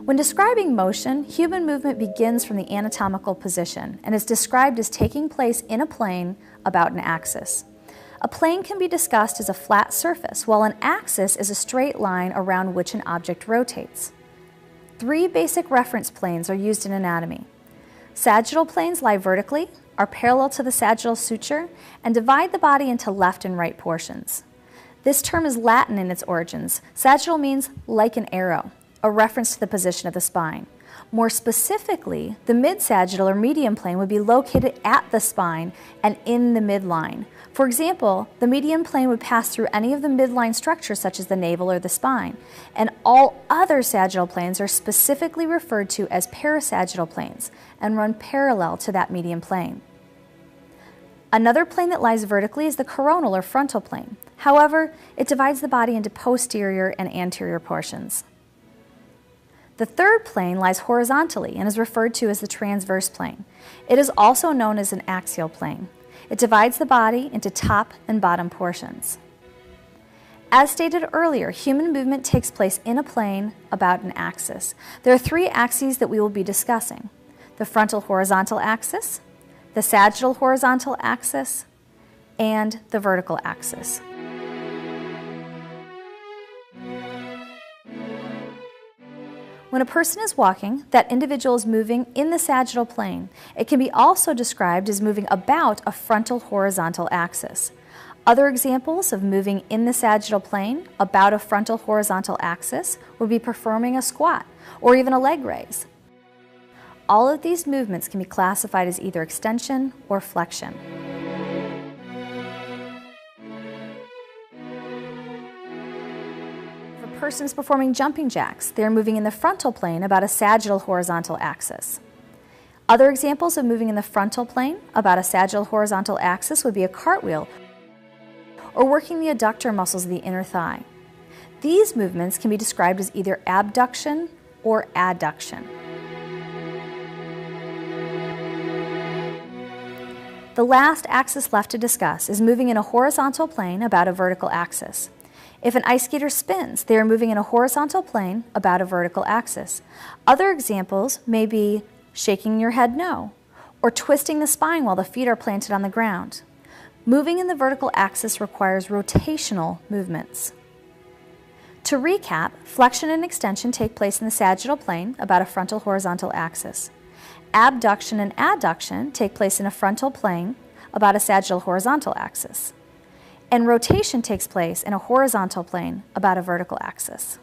When describing motion, human movement begins from the anatomical position and is described as taking place in a plane about an axis. A plane can be discussed as a flat surface, while an axis is a straight line around which an object rotates. Three basic reference planes are used in anatomy. Sagittal planes lie vertically, are parallel to the sagittal suture, and divide the body into left and right portions. This term is Latin in its origins. Sagittal means like an arrow, a reference to the position of the spine. More specifically, the mid-sagittal or median plane would be located at the spine and in the midline. For example, the median plane would pass through any of the midline structures such as the navel or the spine, and all other sagittal planes are specifically referred to as parasagittal planes and run parallel to that median plane. Another plane that lies vertically is the coronal or frontal plane. However, it divides the body into posterior and anterior portions. The third plane lies horizontally and is referred to as the transverse plane. It is also known as an axial plane. It divides the body into top and bottom portions. As stated earlier, human movement takes place in a plane about an axis. There are three axes that we will be discussing: the frontal horizontal axis, the sagittal horizontal axis, and the vertical axis. When a person is walking, that individual is moving in the sagittal plane. It can be also described as moving about a frontal horizontal axis. Other examples of moving in the sagittal plane about a frontal horizontal axis would be performing a squat or even a leg raise. All of these movements can be classified as either extension or flexion. Persons performing jumping jacks, they are moving in the frontal plane about a sagittal horizontal axis. Other examples of moving in the frontal plane about a sagittal horizontal axis would be a cartwheel or working the adductor muscles of the inner thigh. These movements can be described as either abduction or adduction. The last axis left to discuss is moving in a horizontal plane about a vertical axis. If an ice skater spins, they are moving in a horizontal plane about a vertical axis. Other examples may be shaking your head no, or twisting the spine while the feet are planted on the ground. Moving in the vertical axis requires rotational movements. To recap, flexion and extension take place in the sagittal plane about a frontal horizontal axis. Abduction and adduction take place in a frontal plane about a sagittal horizontal axis. And rotation takes place in a horizontal plane about a vertical axis.